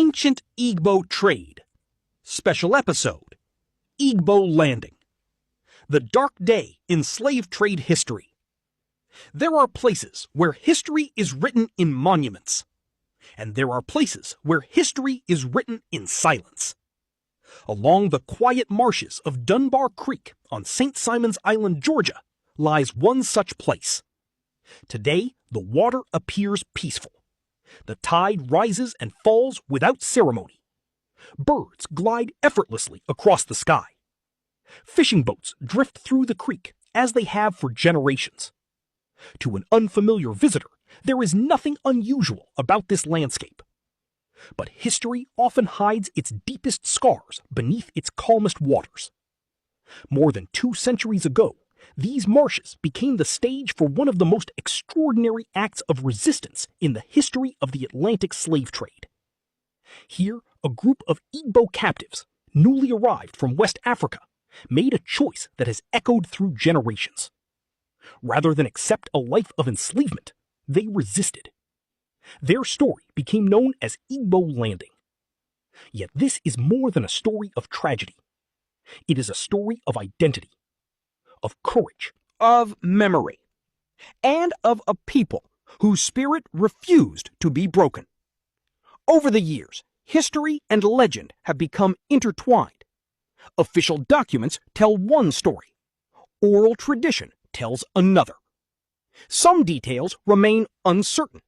Ancient Igbo Trade. Special episode, Igbo Landing. The dark day in slave trade history. There are places where history is written in monuments, and there are places where history is written in silence. Along the quiet marshes of Dunbar Creek on St. Simon's Island, Georgia, lies one such place. Today, the water appears peaceful. The tide rises and falls without ceremony. Birds glide effortlessly across the sky. Fishing boats drift through the creek as they have for generations. To an unfamiliar visitor, there is nothing unusual about this landscape. But history often hides its deepest scars beneath its calmest waters. More than 2 centuries ago, these marshes became the stage for one of the most extraordinary acts of resistance in the history of the Atlantic slave trade. Here, a group of Igbo captives, newly arrived from West Africa, made a choice that has echoed through generations. Rather than accept a life of enslavement, they resisted. Their story became known as Igbo Landing. Yet this is more than a story of tragedy. It is a story of identity, of courage, of memory, and of a people whose spirit refused to be broken. Over the years, history and legend have become intertwined. Official documents tell one story. Oral tradition tells another. Some details remain uncertain.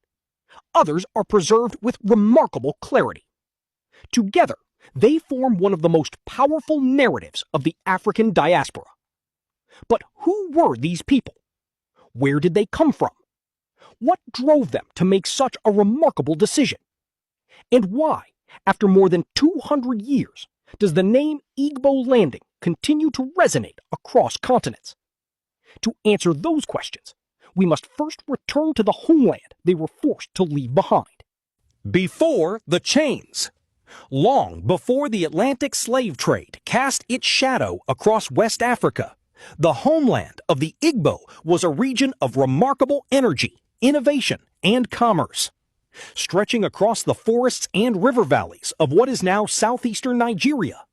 Others are preserved with remarkable clarity. Together, they form one of the most powerful narratives of the African diaspora. But who were these people? Where did they come from? What drove them to make such a remarkable decision? And why, after more than 200 years, does the name Igbo Landing continue to resonate across continents? To answer those questions, we must first return to the homeland they were forced to leave behind. Before the chains. Long before the Atlantic slave trade cast its shadow across West Africa, the homeland of the Igbo was a region of remarkable energy, innovation, and commerce. Stretching across the forests and river valleys of what is now southeastern Nigeria,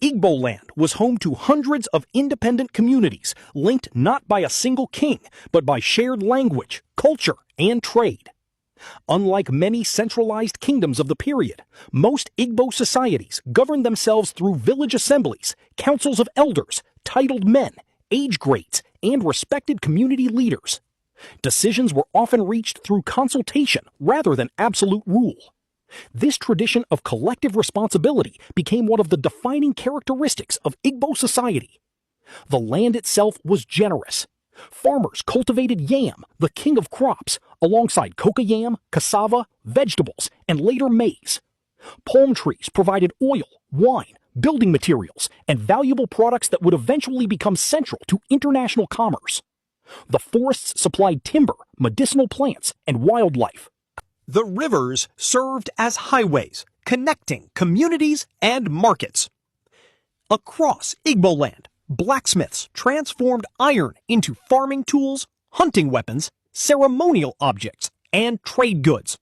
Igbo land was home to hundreds of independent communities linked not by a single king, but by shared language, culture, and trade. Unlike many centralized kingdoms of the period, most Igbo societies governed themselves through village assemblies, councils of elders, titled men, age grades, and respected community leaders. Decisions were often reached through consultation rather than absolute rule. This tradition of collective responsibility became one of the defining characteristics of Igbo society. The land itself was generous. Farmers cultivated yam, the king of crops, alongside cocoyam, cassava, vegetables, and later maize. Palm trees provided oil, wine, building materials, and valuable products that would eventually become central to international commerce. The forests supplied timber, medicinal plants, and wildlife. The rivers served as highways, connecting communities and markets. Across Igbo land, blacksmiths transformed iron into farming tools, hunting weapons, ceremonial objects, and trade goods.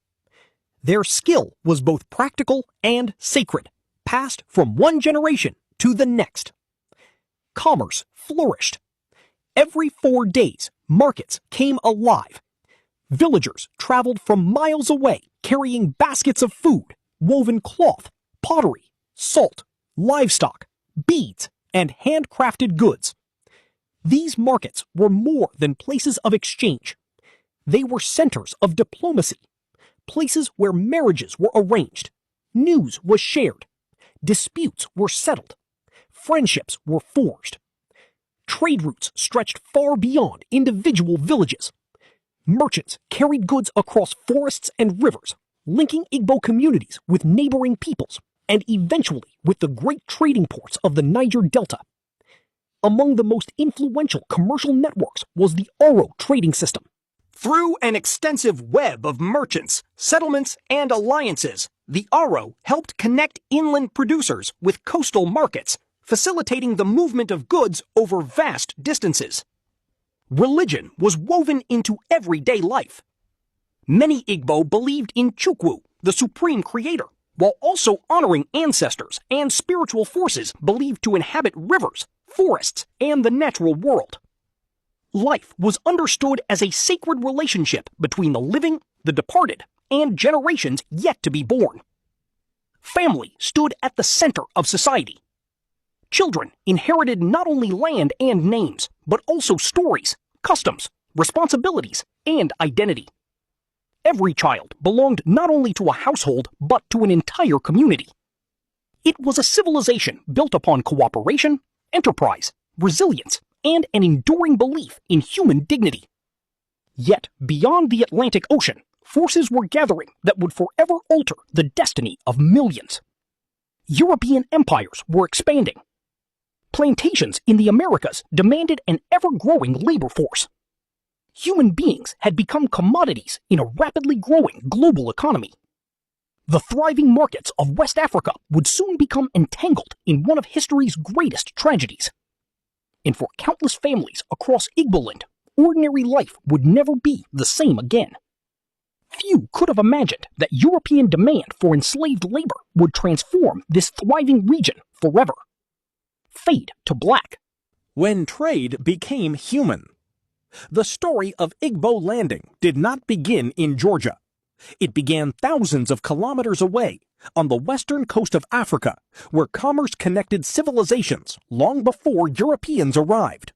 Their skill was both practical and sacred, passed from one generation to the next. Commerce flourished. Every 4 days, markets came alive. Villagers traveled from miles away carrying baskets of food, woven cloth, pottery, salt, livestock, beads, and handcrafted goods. These markets were more than places of exchange. They were centers of diplomacy, places where marriages were arranged, news was shared, disputes were settled, friendships were forged. Trade routes stretched far beyond individual villages. Merchants carried goods across forests and rivers, linking Igbo communities with neighboring peoples, and eventually with the great trading ports of the Niger Delta. Among the most influential commercial networks was the Oro trading system. Through an extensive web of merchants, settlements, and alliances, the Oro helped connect inland producers with coastal markets, facilitating the movement of goods over vast distances. Religion was woven into everyday life. Many Igbo believed in Chukwu, the supreme creator, while also honoring ancestors and spiritual forces believed to inhabit rivers, forests, and the natural world. Life was understood as a sacred relationship between the living, the departed, and generations yet to be born. Family stood at the center of society. Children inherited not only land and names, but also stories, customs, responsibilities, and identity. Every child belonged not only to a household, but to an entire community. It was a civilization built upon cooperation, enterprise, resilience, and an enduring belief in human dignity. Yet, beyond the Atlantic Ocean, forces were gathering that would forever alter the destiny of millions. European empires were expanding. Plantations in the Americas demanded an ever-growing labor force. Human beings had become commodities in a rapidly growing global economy. The thriving markets of West Africa would soon become entangled in one of history's greatest tragedies. And for countless families across Igboland, ordinary life would never be the same again. Few could have imagined that European demand for enslaved labor would transform this thriving region forever. Fade to black. When trade became human. The story of Igbo landing did not begin in Georgia. It began thousands of kilometers away on the western coast of Africa, where commerce connected civilizations long before Europeans arrived.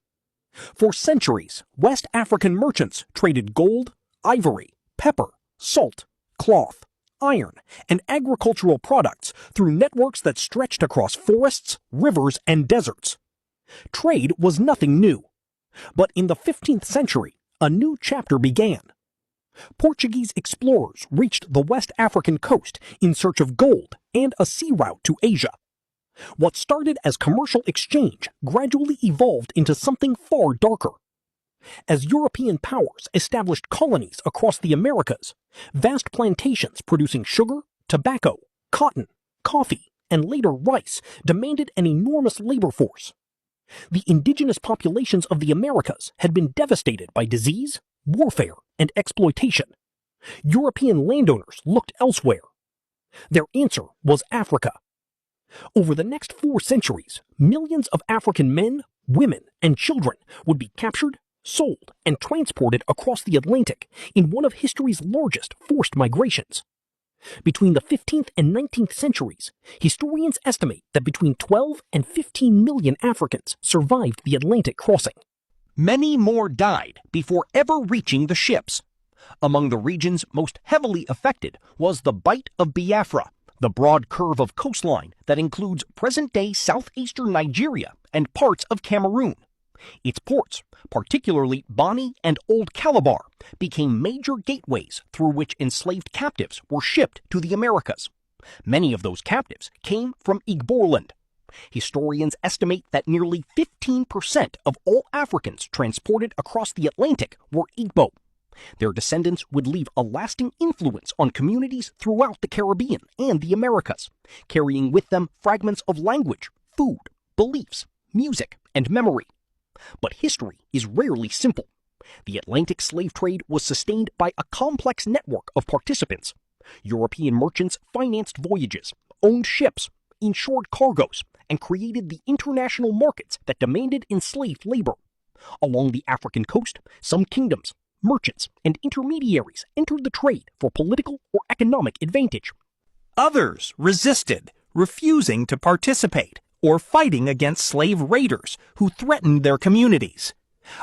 For centuries, West African merchants traded gold, ivory, pepper, salt, cloth, iron, and agricultural products through networks that stretched across forests, rivers, and deserts. Trade was nothing new. But in the 15th century, a new chapter began. Portuguese explorers reached the West African coast in search of gold and a sea route to Asia. What started as commercial exchange gradually evolved into something far darker. As European powers established colonies across the Americas, vast plantations producing sugar, tobacco, cotton, coffee, and later rice demanded an enormous labor force. The indigenous populations of the Americas had been devastated by disease, warfare, and exploitation. European landowners looked elsewhere. Their answer was Africa. Over the next 4 centuries, millions of African men, women, and children would be captured, sold, and transported across the Atlantic in one of history's largest forced migrations. Between the 15th and 19th centuries, historians estimate that between 12 and 15 million Africans survived the Atlantic crossing. Many more died before ever reaching the ships. Among the regions most heavily affected was the Bight of Biafra, the broad curve of coastline that includes present-day southeastern Nigeria and parts of Cameroon. Its ports, particularly Bonny and Old Calabar, became major gateways through which enslaved captives were shipped to the Americas. Many of those captives came from Igboland. Historians estimate that nearly 15% of all Africans transported across the Atlantic were Igbo. Their descendants would leave a lasting influence on communities throughout the Caribbean and the Americas, carrying with them fragments of language, food, beliefs, music, and memory. But history is rarely simple. The Atlantic slave trade was sustained by a complex network of participants. European merchants financed voyages, owned ships, insured cargoes, and created the international markets that demanded enslaved labor. Along the African coast, some kingdoms, merchants, and intermediaries entered the trade for political or economic advantage. Others resisted, refusing to participate, or fighting against slave raiders who threatened their communities.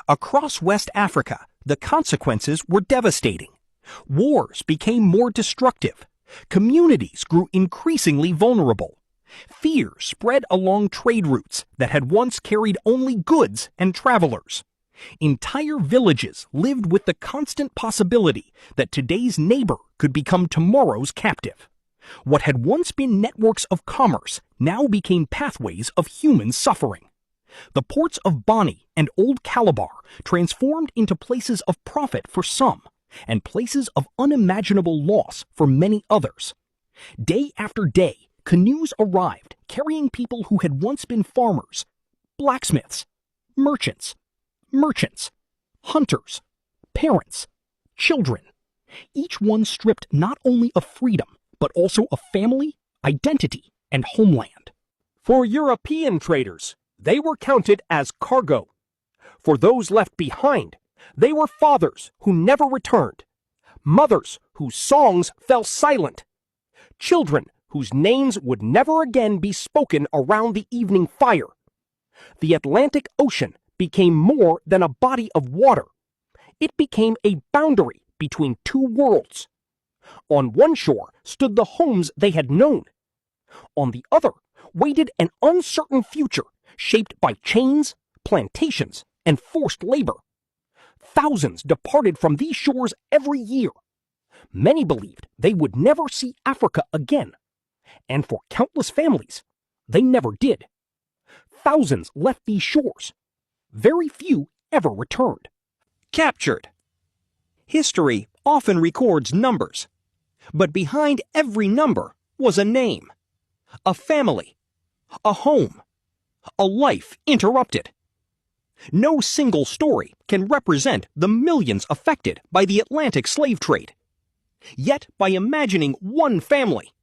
Across West Africa, the consequences were devastating. Wars became more destructive. Communities grew increasingly vulnerable. Fear spread along trade routes that had once carried only goods and travelers. Entire villages lived with the constant possibility that today's neighbor could become tomorrow's captive. What had once been networks of commerce now became pathways of human suffering. The ports of Bonny and Old Calabar transformed into places of profit for some, and places of unimaginable loss for many others. Day after day, canoes arrived carrying people who had once been farmers, blacksmiths, merchants, hunters, parents, children, each one stripped not only of freedom, but also of family, identity, and homeland. For European traders, they were counted as cargo. For those left behind, they were fathers who never returned, mothers whose songs fell silent, children whose names would never again be spoken around the evening fire. The Atlantic Ocean became more than a body of water. It became a boundary between two worlds. On one shore stood the homes they had known. On the other waited an uncertain future shaped by chains, plantations, and forced labor. Thousands departed from these shores every year. Many believed they would never see Africa again. And for countless families, they never did. Thousands left these shores. Very few ever returned. Captured. History often records numbers, but behind every number was a name, a family, a home, a life interrupted. No single story can represent the millions affected by the Atlantic slave trade. Yet by imagining one family,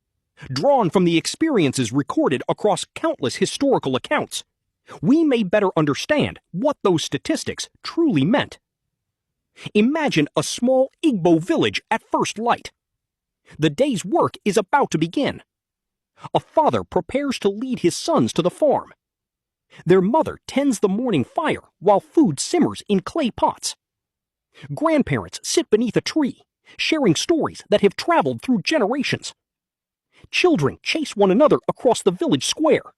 drawn from the experiences recorded across countless historical accounts, we may better understand what those statistics truly meant. Imagine a small Igbo village at first light. The day's work is about to begin. A father prepares to lead his sons to the farm. Their mother tends the morning fire while food simmers in clay pots. Grandparents sit beneath a tree, sharing stories that have traveled through generations. Children chase one another across the village square,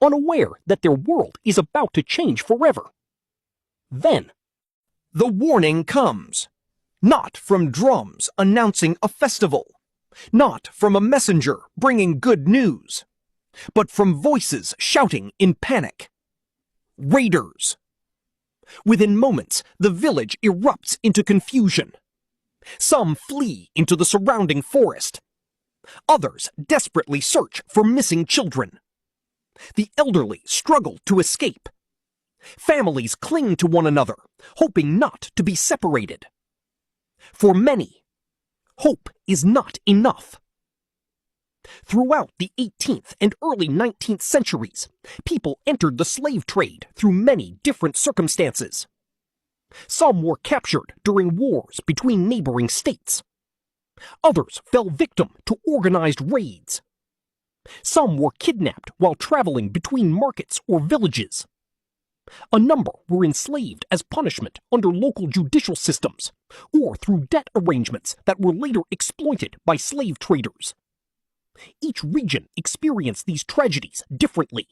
unaware that their world is about to change forever. Then, the warning comes. Not from drums announcing a festival, not from a messenger bringing good news, but from voices shouting in panic. Raiders! Within moments, the village erupts into confusion. Some flee into the surrounding forest. Others desperately search for missing children. The elderly struggle to escape. Families cling to one another, hoping not to be separated. For many, hope is not enough. Throughout the 18th and early 19th centuries, people entered the slave trade through many different circumstances. Some were captured during wars between neighboring states. Others fell victim to organized raids. Some were kidnapped while traveling between markets or villages. A number were enslaved as punishment under local judicial systems, or through debt arrangements that were later exploited by slave traders. Each region experienced these tragedies differently.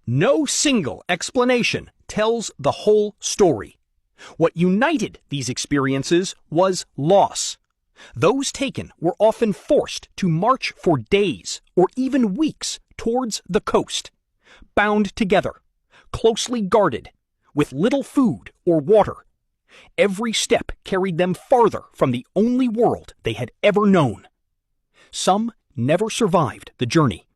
No single explanation tells the whole story. What united these experiences was loss. Those taken were often forced to march for days or even weeks towards the coast, bound together, closely guarded, with little food or water. Every step carried them farther from the only world they had ever known. Some never survived the journey.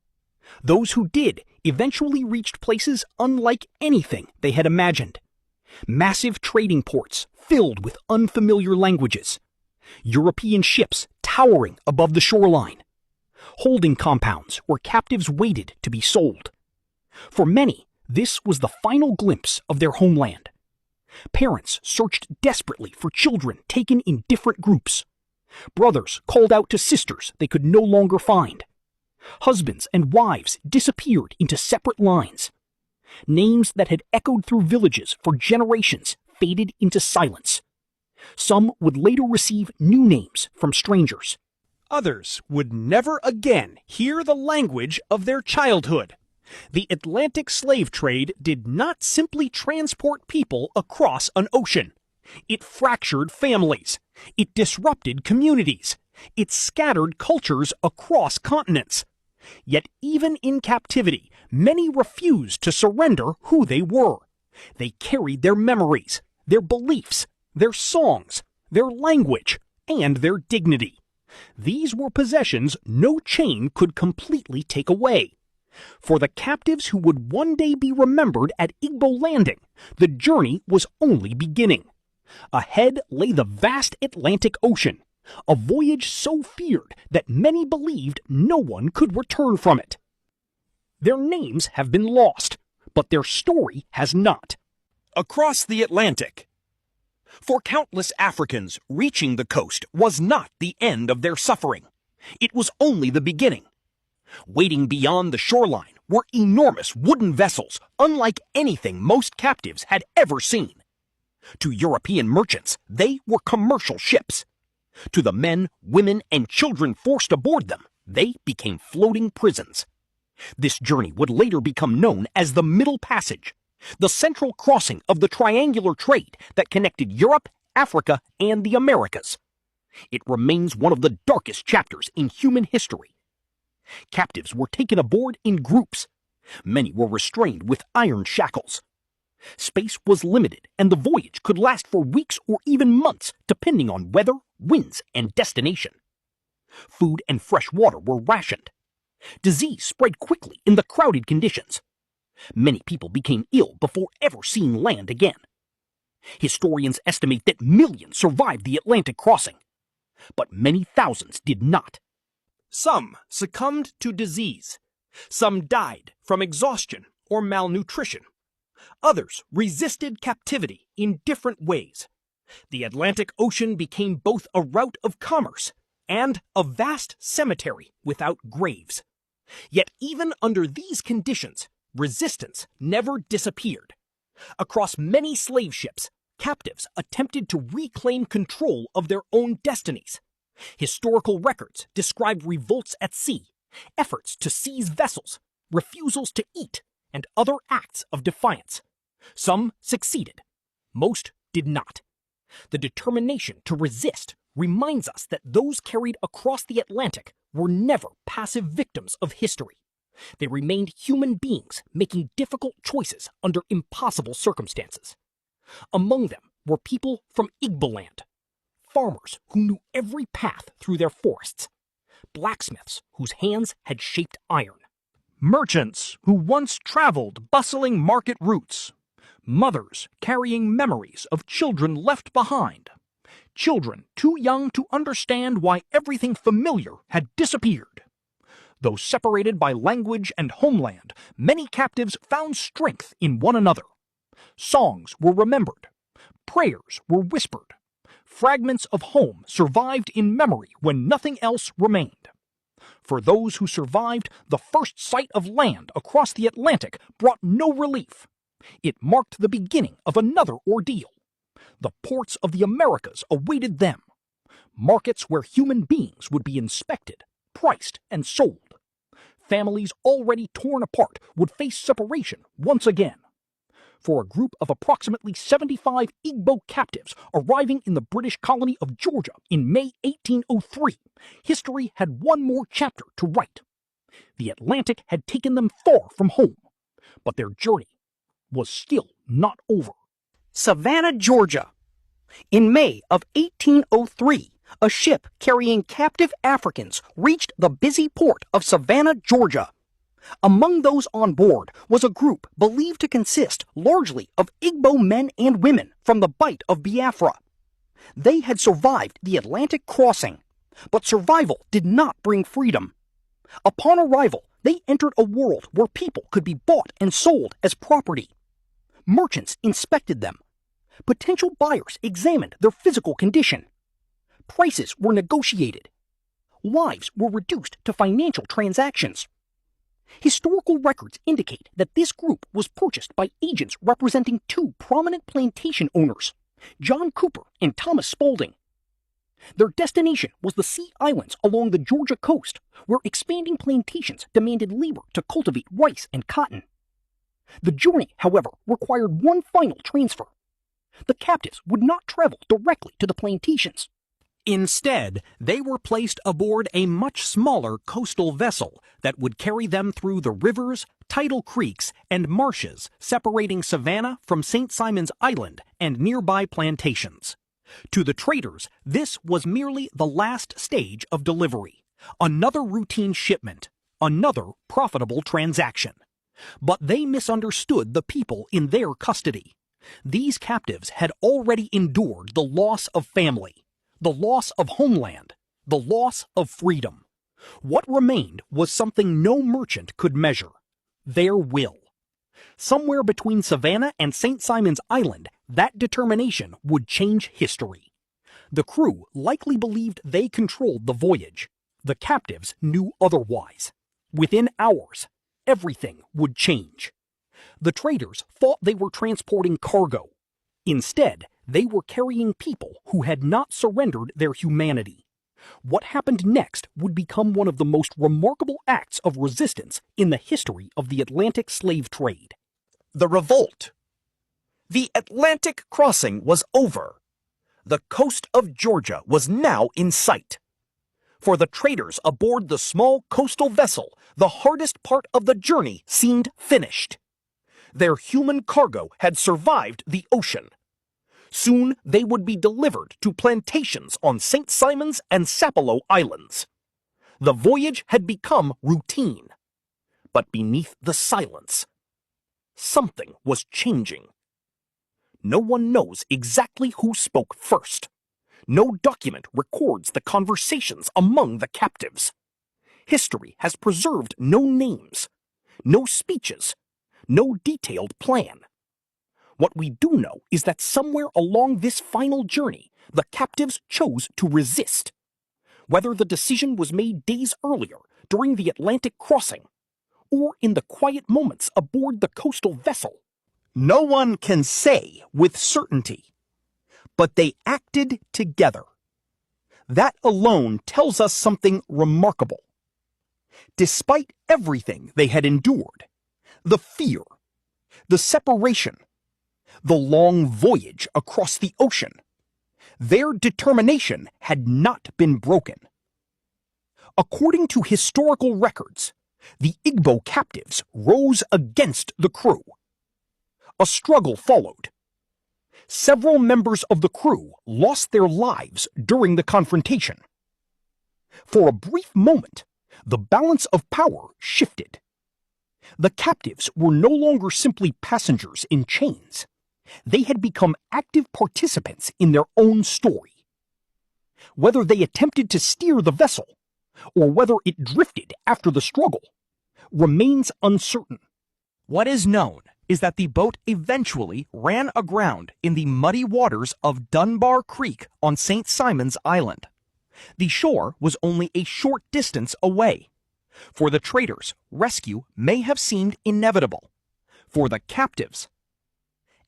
Those who did eventually reached places unlike anything they had imagined. Massive trading ports filled with unfamiliar languages. European ships towering above the shoreline. Holding compounds where captives waited to be sold. For many, this was the final glimpse of their homeland. Parents searched desperately for children taken in different groups. Brothers called out to sisters they could no longer find. Husbands and wives disappeared into separate lines. Names that had echoed through villages for generations faded into silence. Some would later receive new names from strangers. Others would never again hear the language of their childhood. The Atlantic slave trade did not simply transport people across an ocean. It fractured families. It disrupted communities. It scattered cultures across continents. Yet even in captivity, many refused to surrender who they were. They carried their memories, their beliefs, their songs, their language, and their dignity. These were possessions no chain could completely take away. For the captives who would one day be remembered at Igbo Landing, the journey was only beginning. Ahead lay the vast Atlantic Ocean, a voyage so feared that many believed no one could return from it. Their names have been lost, but their story has not. Across the Atlantic. For countless Africans, reaching the coast was not the end of their suffering. It was only the beginning. Waiting beyond the shoreline were enormous wooden vessels, unlike anything most captives had ever seen. To European merchants, they were commercial ships. To the men, women, and children forced aboard them, they became floating prisons. This journey would later become known as the Middle Passage, the central crossing of the triangular trade that connected Europe, Africa, and the Americas. It remains one of the darkest chapters in human history. Captives were taken aboard in groups. Many were restrained with iron shackles. Space was limited, and the voyage could last for weeks or even months, depending on weather, winds, and destination. Food and fresh water were rationed. Disease spread quickly in the crowded conditions. Many people became ill before ever seeing land again. Historians estimate that millions survived the Atlantic crossing, but many thousands did not. Some succumbed to disease. Some died from exhaustion or malnutrition. Others resisted captivity in different ways. The Atlantic Ocean became both a route of commerce and a vast cemetery without graves. Yet even under these conditions, resistance never disappeared. Across many slave ships, captives attempted to reclaim control of their own destinies. Historical records describe revolts at sea, efforts to seize vessels, refusals to eat, and other acts of defiance. Some succeeded. Most did not. The determination to resist reminds us that those carried across the Atlantic were never passive victims of history. They remained human beings making difficult choices under impossible circumstances. Among them were people from Igboland, farmers who knew every path through their forests, blacksmiths whose hands had shaped iron, merchants who once traveled bustling market routes, mothers carrying memories of children left behind, children too young to understand why everything familiar had disappeared. Though separated by language and homeland, many captives found strength in one another. Songs were remembered. Prayers were whispered. Fragments of home survived in memory when nothing else remained. For those who survived, the first sight of land across the Atlantic brought no relief. It marked the beginning of another ordeal. The ports of the Americas awaited them. Markets where human beings would be inspected, priced, and sold. Families already torn apart would face separation once again. For a group of approximately 75 Igbo captives arriving in the British colony of Georgia in May 1803, history had one more chapter to write. The Atlantic had taken them far from home, but their journey was still not over. Savannah, Georgia. In May of 1803, a ship carrying captive Africans reached the busy port of Savannah, Georgia. Among those on board was a group believed to consist largely of Igbo men and women from the Bight of Biafra. They had survived the Atlantic crossing, but survival did not bring freedom. Upon arrival, they entered a world where people could be bought and sold as property. Merchants inspected them. Potential buyers examined their physical condition. Prices were negotiated. Wives were reduced to financial transactions. Historical records indicate that this group was purchased by agents representing two prominent plantation owners, John Cooper and Thomas Spaulding. Their destination was the Sea Islands along the Georgia coast, where expanding plantations demanded labor to cultivate rice and cotton. The journey, however, required one final transfer. The captives would not travel directly to the plantations. Instead, they were placed aboard a much smaller coastal vessel that would carry them through the rivers, tidal creeks, and marshes separating Savannah from St. Simon's Island and nearby plantations. To the traders, this was merely the last stage of delivery, another routine shipment, another profitable transaction. But they misunderstood the people in their custody. These captives had already endured the loss of family, The loss of homeland, the loss of freedom. What remained was something no merchant could measure: their will. Somewhere between Savannah and St. Simon's Island, that determination would change history. The crew likely believed they controlled the voyage. The captives knew otherwise. Within hours, everything would change. The traders thought they were transporting cargo. Instead, they were carrying people who had not surrendered their humanity. What happened next would become one of the most remarkable acts of resistance in the history of the Atlantic slave trade. The revolt. The Atlantic crossing was over. The coast of Georgia was now in sight. For the traders aboard the small coastal vessel, the hardest part of the journey seemed finished. Their human cargo had survived the ocean. Soon they would be delivered to plantations on St. Simon's and Sapelo Islands. The voyage had become routine. But beneath the silence, something was changing. No one knows exactly who spoke first. No document records the conversations among the captives. History has preserved no names, no speeches, no detailed plan. What we do know is that somewhere along this final journey, the captives chose to resist. Whether the decision was made days earlier, during the Atlantic crossing, or in the quiet moments aboard the coastal vessel, no one can say with certainty. But they acted together. That alone tells us something remarkable. Despite everything they had endured, the fear, the separation, the long voyage across the ocean, their determination had not been broken. According to historical records, the Igbo captives rose against the crew. A struggle followed. Several members of the crew lost their lives during the confrontation. For a brief moment, the balance of power shifted. The captives were no longer simply passengers in chains. They had become active participants in their own story. Whether they attempted to steer the vessel, or whether it drifted after the struggle, remains uncertain. What is known is that the boat eventually ran aground in the muddy waters of Dunbar Creek on St. Simon's Island. The shore was only a short distance away. For the traders, rescue may have seemed inevitable. For the captives,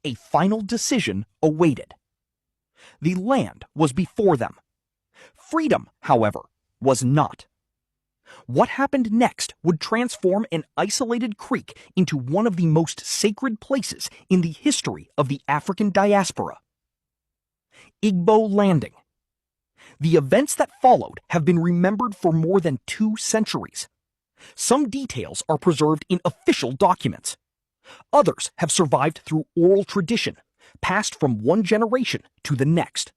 a final decision awaited. The land was before them. Freedom, however, was not. What happened next would transform an isolated creek into one of the most sacred places in the history of the African diaspora. Igbo Landing. The events that followed have been remembered for more than 2 centuries. Some details are preserved in official documents. Others have survived through oral tradition, passed from one generation to the next.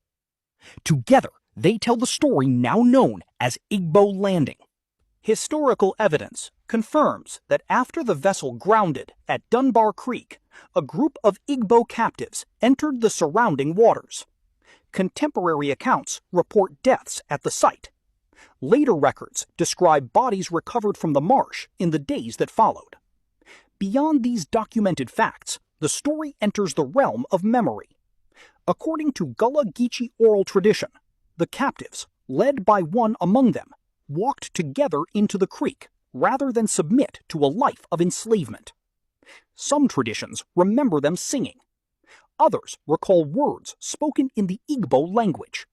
Together, they tell the story now known as Igbo Landing. Historical evidence confirms that after the vessel grounded at Dunbar Creek, a group of Igbo captives entered the surrounding waters. Contemporary accounts report deaths at the site. Later records describe bodies recovered from the marsh in the days that followed. Beyond these documented facts, the story enters the realm of memory. According to Gullah Geechee oral tradition, the captives, led by one among them, walked together into the creek rather than submit to a life of enslavement. Some traditions remember them singing. Others recall words spoken in the Igbo language.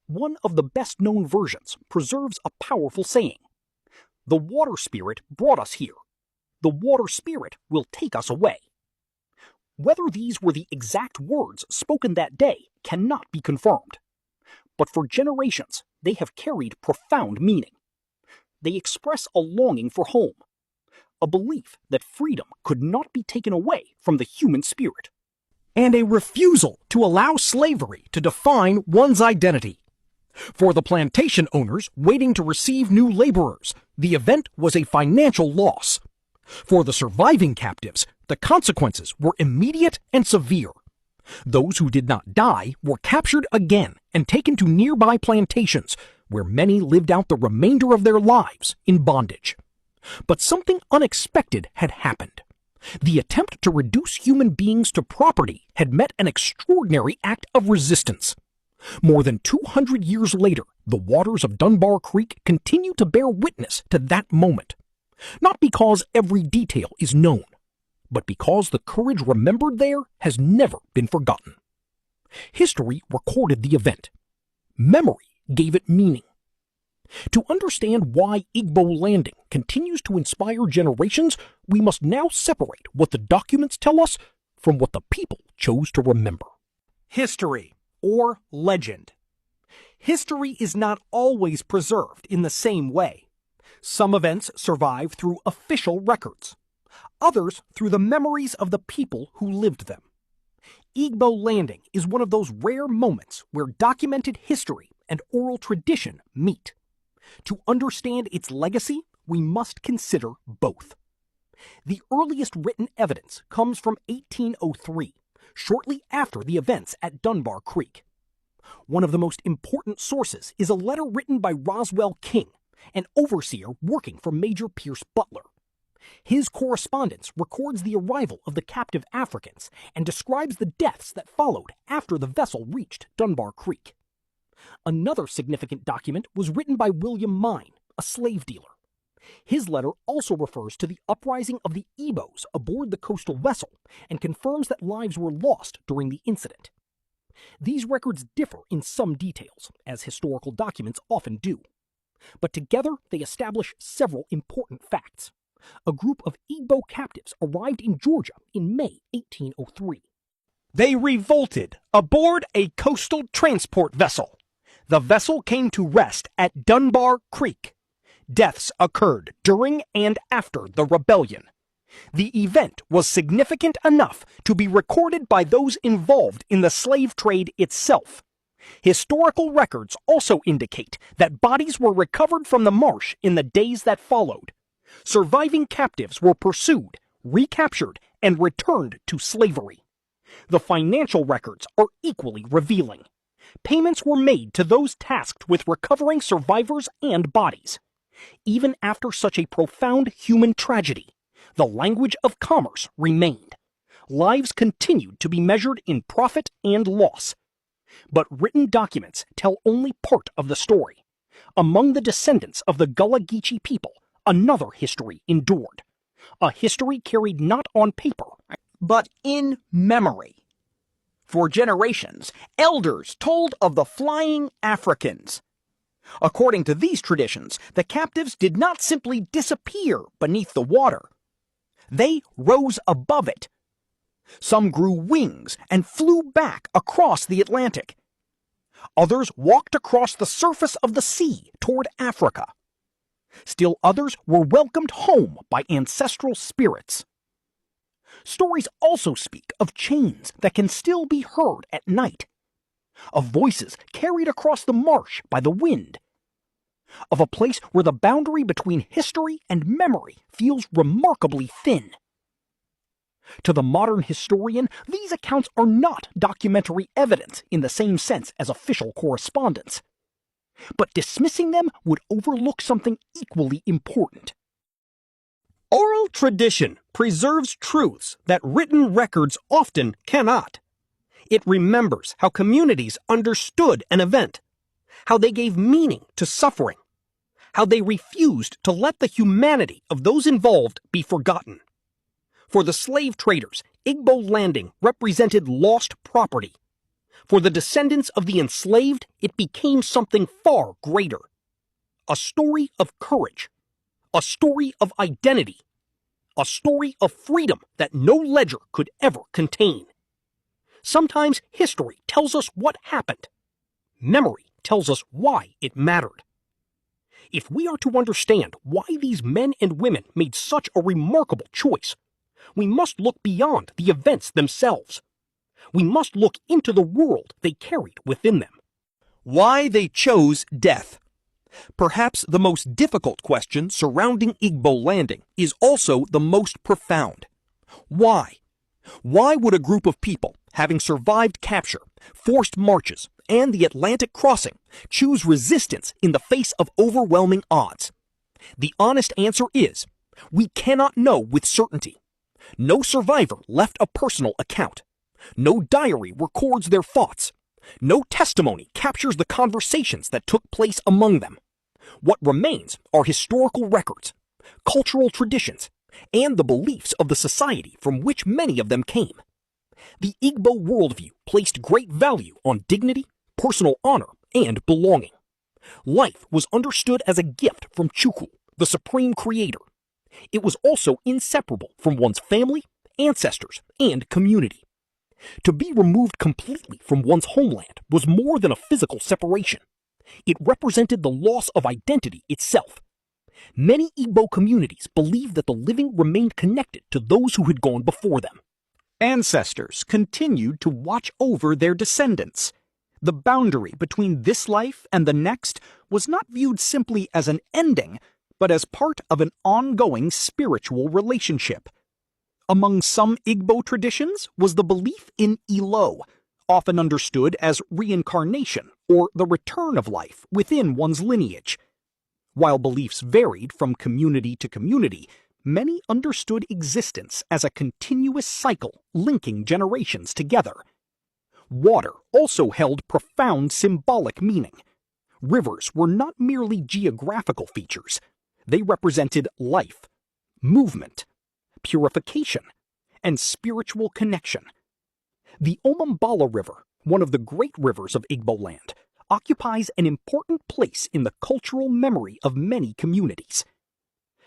One of the best-known versions preserves a powerful saying: "The water spirit brought us here. The water spirit will take us away." Whether these were the exact words spoken that day cannot be confirmed. But for generations, they have carried profound meaning. They express a longing for home, a belief that freedom could not be taken away from the human spirit, and a refusal to allow slavery to define one's identity. For the plantation owners waiting to receive new laborers, the event was a financial loss. For the surviving captives, the consequences were immediate and severe. Those who did not die were captured again and taken to nearby plantations, where many lived out the remainder of their lives in bondage. But something unexpected had happened. The attempt to reduce human beings to property had met an extraordinary act of resistance. More than 200 years later, the waters of Dunbar Creek continue to bear witness to that moment. Not because every detail is known, but because the courage remembered there has never been forgotten. History recorded the event. Memory gave it meaning. To understand why Igbo Landing continues to inspire generations, we must now separate what the documents tell us from what the people chose to remember. History, or legend. History is not always preserved in the same way. Some events survive through official records, others through the memories of the people who lived them. Igbo Landing is one of those rare moments where documented history and oral tradition meet. To understand its legacy, we must consider both. The earliest written evidence comes from 1803, shortly after the events at Dunbar Creek. One of the most important sources is a letter written by Roswell King, an overseer working for Major Pierce Butler. His correspondence records the arrival of the captive Africans and describes the deaths that followed after the vessel reached Dunbar Creek. Another significant document was written by William Mine, a slave dealer. His letter also refers to the uprising of the Igbos aboard the coastal vessel and confirms that lives were lost during the incident. These records differ in some details, as historical documents often do. But together they establish several important facts. A group of Igbo captives arrived in Georgia in May 1803. They revolted aboard a coastal transport vessel. The vessel came to rest at Dunbar Creek. Deaths occurred during and after the rebellion. The event was significant enough to be recorded by those involved in the slave trade itself. Historical records also indicate that bodies were recovered from the marsh in the days that followed. Surviving captives were pursued, recaptured, and returned to slavery. The financial records are equally revealing. Payments were made to those tasked with recovering survivors and bodies. Even after such a profound human tragedy, the language of commerce remained. Lives continued to be measured in profit and loss. But written documents tell only part of the story. Among the descendants of the Gullah Geechee people, another history endured. A history carried not on paper, but in memory. For generations, elders told of the flying Africans. According to these traditions, the captives did not simply disappear beneath the water. They rose above it. Some grew wings and flew back across the Atlantic. Others walked across the surface of the sea toward Africa. Still others were welcomed home by ancestral spirits. Stories also speak of chains that can still be heard at night, of voices carried across the marsh by the wind, of a place where the boundary between history and memory feels remarkably thin. To the modern historian, these accounts are not documentary evidence in the same sense as official correspondence. But dismissing them would overlook something equally important. Oral tradition preserves truths that written records often cannot. It remembers how communities understood an event, how they gave meaning to suffering, how they refused to let the humanity of those involved be forgotten. For the slave traders, Igbo Landing represented lost property. For the descendants of the enslaved, it became something far greater. A story of courage, a story of identity, a story of freedom that no ledger could ever contain. Sometimes history tells us what happened. Memory tells us why it mattered. If we are to understand why these men and women made such a remarkable choice, we must look beyond the events themselves. We must look into the world they carried within them. Why they chose death. Perhaps the most difficult question surrounding Igbo Landing is also the most profound. Why? Why would a group of people, having survived capture, forced marches, and the Atlantic crossing, choose resistance in the face of overwhelming odds? The honest answer is, we cannot know with certainty. No survivor left a personal account. No diary records their thoughts. No testimony captures the conversations that took place among them. What remains are historical records, cultural traditions, and the beliefs of the society from which many of them came. The Igbo worldview placed great value on dignity, personal honor, and belonging. Life was understood as a gift from Chukwu, the supreme creator. It was also inseparable from one's family, ancestors, and community. To be removed completely from one's homeland was more than a physical separation. It represented the loss of identity itself. Many Igbo communities believed that the living remained connected to those who had gone before them. Ancestors continued to watch over their descendants. The boundary between this life and the next was not viewed simply as an ending, but as part of an ongoing spiritual relationship. Among some Igbo traditions was the belief in Ilo, often understood as reincarnation or the return of life within one's lineage. While beliefs varied from community to community, many understood existence as a continuous cycle linking generations together. Water also held profound symbolic meaning. Rivers were not merely geographical features. They represented life, movement, purification, and spiritual connection. The Omambala River, one of the great rivers of Igbo land, occupies an important place in the cultural memory of many communities.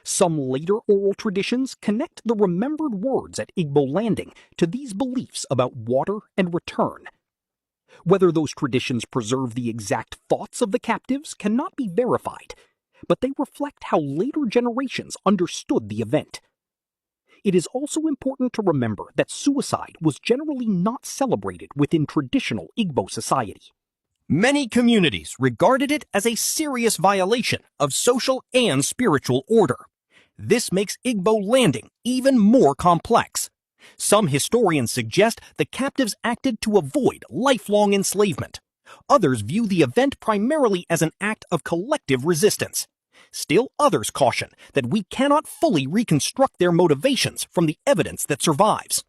Some later oral traditions connect the remembered words at Igbo Landing to these beliefs about water and return. Whether those traditions preserve the exact thoughts of the captives cannot be verified, but they reflect how later generations understood the event. It is also important to remember that suicide was generally not celebrated within traditional Igbo society. Many communities regarded it as a serious violation of social and spiritual order. This makes Igbo Landing even more complex. Some historians suggest the captives acted to avoid lifelong enslavement. Others view the event primarily as an act of collective resistance. Still others caution that we cannot fully reconstruct their motivations from the evidence that survives.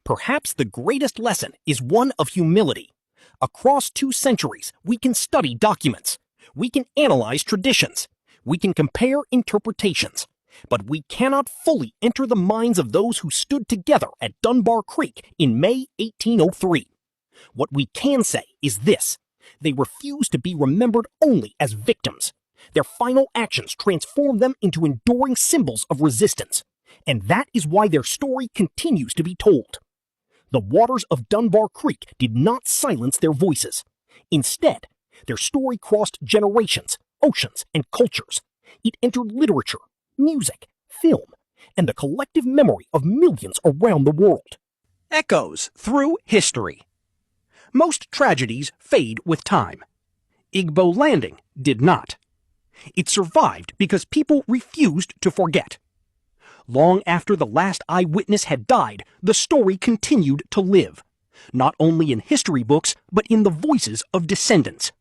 Perhaps the greatest lesson is one of humility. Across 2 centuries, we can study documents. We can analyze traditions. We can compare interpretations. But we cannot fully enter the minds of those who stood together at Dunbar Creek in May 1803. What we can say is this: they refused to be remembered only as victims. Their final actions transformed them into enduring symbols of resistance, and that is why their story continues to be told. The waters of Dunbar Creek did not silence their voices. Instead, their story crossed generations, oceans, and cultures. It entered literature, music, film, and the collective memory of millions around the world. Echoes through history. Most tragedies fade with time. Igbo Landing did not. It survived because people refused to forget. Long after the last eyewitness had died, the story continued to live, not only in history books, but in the voices of descendants.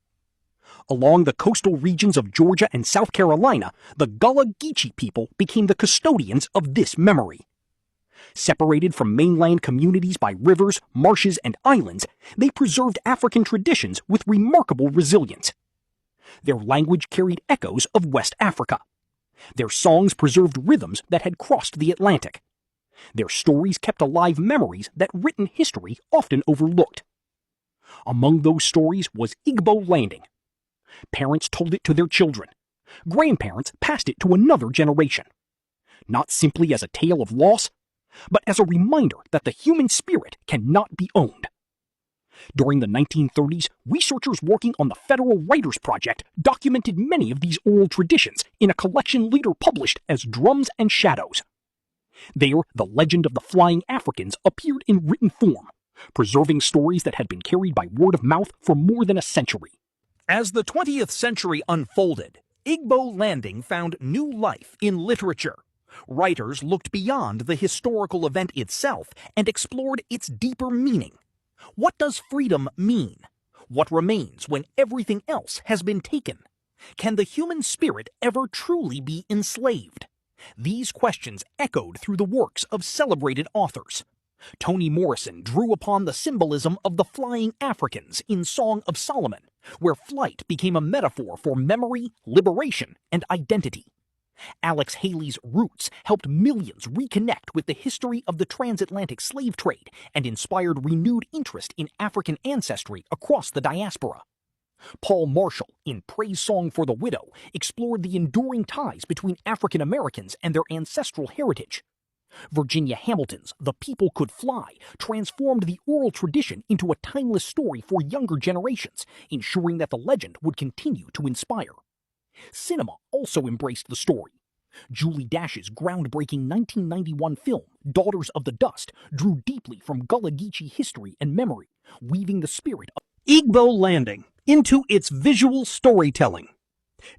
Along the coastal regions of Georgia and South Carolina, the Gullah Geechee people became the custodians of this memory. Separated from mainland communities by rivers, marshes, and islands, they preserved African traditions with remarkable resilience. Their language carried echoes of West Africa. Their songs preserved rhythms that had crossed the Atlantic. Their stories kept alive memories that written history often overlooked. Among those stories was Igbo Landing. Parents told it to their children. Grandparents passed it to another generation. Not simply as a tale of loss, but as a reminder that the human spirit cannot be owned. During the 1930s, researchers working on the Federal Writers Project documented many of these oral traditions in a collection later published as Drums and Shadows. There, the legend of the Flying Africans appeared in written form, preserving stories that had been carried by word of mouth for more than a century. As the 20th century unfolded, Igbo Landing found new life in literature. Writers looked beyond the historical event itself and explored its deeper meaning. What does freedom mean? What remains when everything else has been taken? Can the human spirit ever truly be enslaved? These questions echoed through the works of celebrated authors. Toni Morrison drew upon the symbolism of the flying Africans in Song of Solomon, where flight became a metaphor for memory, liberation, and identity. Alex Haley's Roots helped millions reconnect with the history of the transatlantic slave trade and inspired renewed interest in African ancestry across the diaspora. Paul Marshall, in Praise Song for the Widow, explored the enduring ties between African Americans and their ancestral heritage. Virginia Hamilton's The People Could Fly transformed the oral tradition into a timeless story for younger generations, ensuring that the legend would continue to inspire. Cinema also embraced the story. Julie Dash's groundbreaking 1991 film, Daughters of the Dust, drew deeply from Gullah Geechee history and memory, weaving the spirit of Igbo landing into its visual storytelling.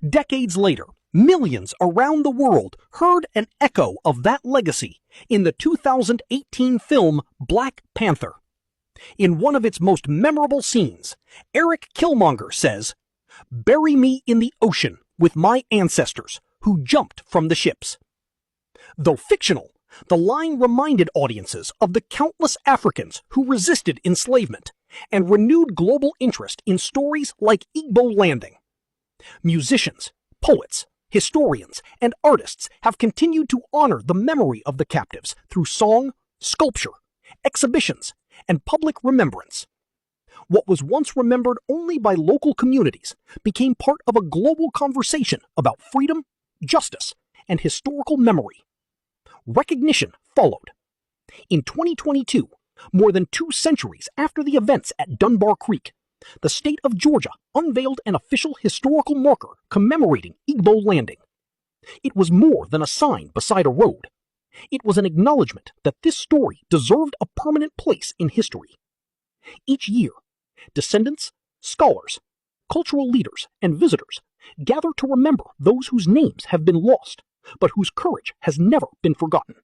Decades later, millions around the world heard an echo of that legacy in the 2018 film Black Panther. In one of its most memorable scenes, Eric Killmonger says, "Bury me in the ocean with my ancestors who jumped from the ships." Though fictional, the line reminded audiences of the countless Africans who resisted enslavement and renewed global interest in stories like Igbo Landing. Musicians, poets, historians, and artists have continued to honor the memory of the captives through song, sculpture, exhibitions, and public remembrance. What was once remembered only by local communities became part of a global conversation about freedom, justice, and historical memory. Recognition followed. In 2022, more than 2 centuries after the events at Dunbar Creek, the state of Georgia unveiled an official historical marker commemorating Igbo Landing. It was more than a sign beside a road. It was an acknowledgement that this story deserved a permanent place in history. Each year, descendants, scholars, cultural leaders, and visitors gather to remember those whose names have been lost, but whose courage has never been forgotten.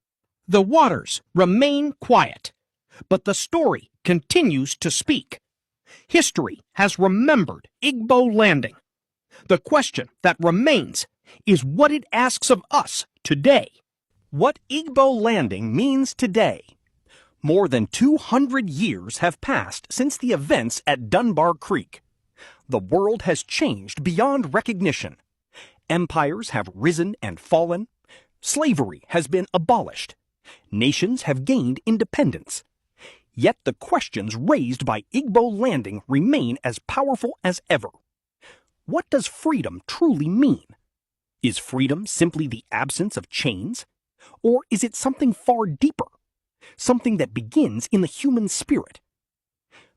The waters remain quiet, but the story continues to speak. History has remembered Igbo Landing. The question that remains is what it asks of us today. What Igbo Landing means today. More than 200 years have passed since the events at Dunbar Creek. The world has changed beyond recognition. Empires have risen and fallen. Slavery has been abolished. Nations have gained independence. Yet the questions raised by Igbo Landing remain as powerful as ever. What does freedom truly mean? Is freedom simply the absence of chains? Or is it something far deeper? Something that begins in the human spirit?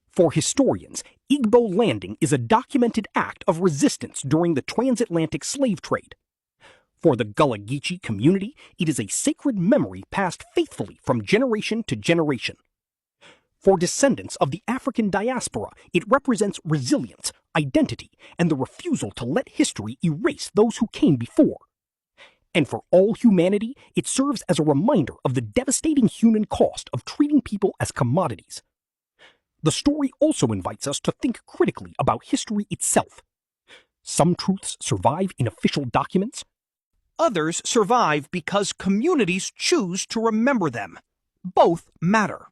For historians, Igbo Landing is a documented act of resistance during the transatlantic slave trade. For the Gullah Geechee community, it is a sacred memory passed faithfully from generation to generation. For descendants of the African diaspora, it represents resilience, identity, and the refusal to let history erase those who came before. And for all humanity, it serves as a reminder of the devastating human cost of treating people as commodities. The story also invites us to think critically about history itself. Some truths survive in official documents. Others survive because communities choose to remember them. Both matter.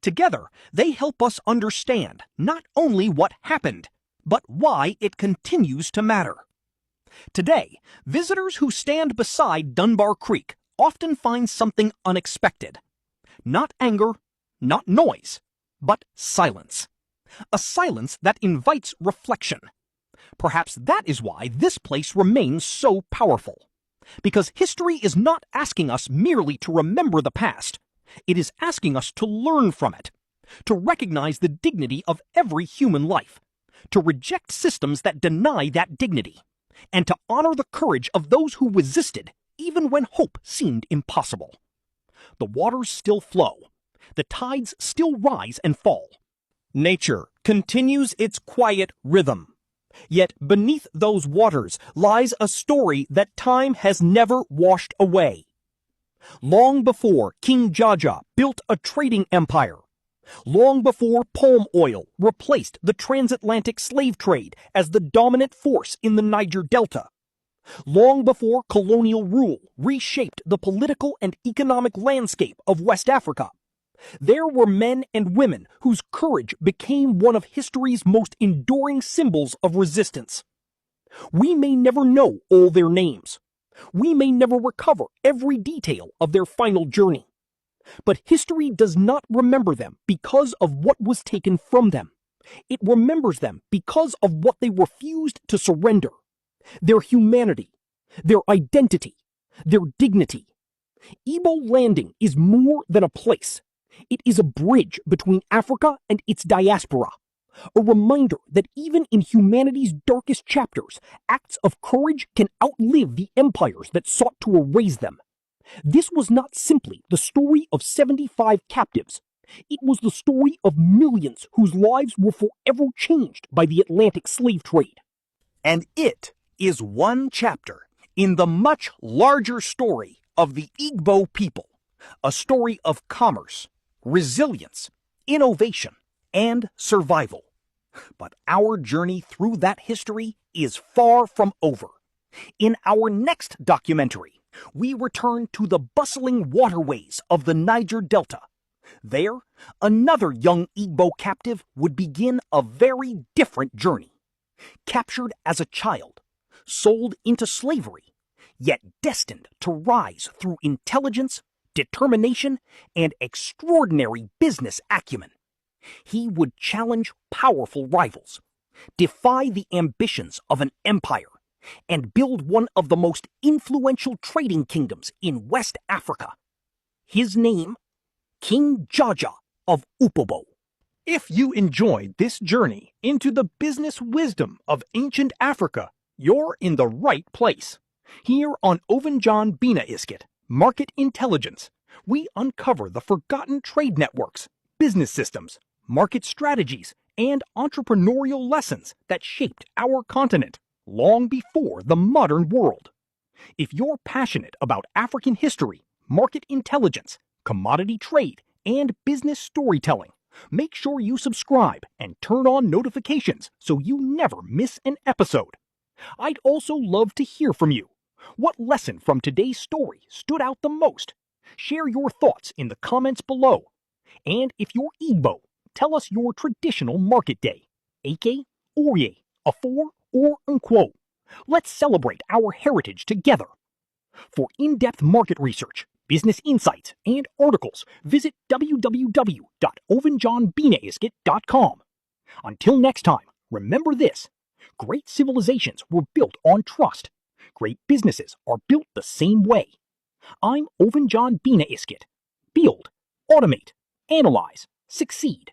Together, they help us understand not only what happened, but why it continues to matter. Today, visitors who stand beside Dunbar Creek often find something unexpected. Not anger, not noise, but silence. A silence that invites reflection. Perhaps that is why this place remains so powerful. Because history is not asking us merely to remember the past. It is asking us to learn from it, to recognize the dignity of every human life, to reject systems that deny that dignity, and to honor the courage of those who resisted even when hope seemed impossible. The waters still flow. The tides still rise and fall. Nature continues its quiet rhythm. Yet beneath those waters lies a story that time has never washed away. Long before King Jaja built a trading empire, long before palm oil replaced the transatlantic slave trade as the dominant force in the Niger Delta, long before colonial rule reshaped the political and economic landscape of West Africa, there were men and women whose courage became one of history's most enduring symbols of resistance. We may never know all their names. We may never recover every detail of their final journey. But history does not remember them because of what was taken from them. It remembers them because of what they refused to surrender. Their humanity, their identity, their dignity. Igbo Landing is more than a place. It is a bridge between Africa and its diaspora. A reminder that even in humanity's darkest chapters, acts of courage can outlive the empires that sought to erase them. This was not simply the story of 75 captives. It was the story of millions whose lives were forever changed by the Atlantic slave trade. And it is one chapter in the much larger story of the Igbo people, a story of commerce, resilience, innovation, and survival. But our journey through that history is far from over. In our next documentary, we return to the bustling waterways of the Niger Delta. There, another young Igbo captive would begin a very different journey. Captured as a child, sold into slavery, yet destined to rise through intelligence, determination, and extraordinary business acumen. He would challenge powerful rivals, defy the ambitions of an empire, and build one of the most influential trading kingdoms in West Africa. His name, King Jaja of Upobo. If you enjoyed this journey into the business wisdom of ancient Africa, you're in the right place. Here on Ovenjan Bina Iskit, Market Intelligence, we uncover the forgotten trade networks, business systems, market strategies, and entrepreneurial lessons that shaped our continent long before the modern world. If you're passionate about African history, market intelligence, commodity trade, and business storytelling, make sure you subscribe and turn on notifications so you never miss an episode. I'd also love to hear from you. What lesson from today's story stood out the most? Share your thoughts in the comments below. And if you're Igbo, tell us your traditional market day. Eke, Oye, Afor, or Nkwo. Let's celebrate our heritage together. For in-depth market research, business insights, and articles, visit www.ovenjanbinaiskit.com. Until next time, remember this. Great civilizations were built on trust. Great businesses are built the same way. I'm Ovenjan Bina Iskit. Build, automate, analyze, succeed.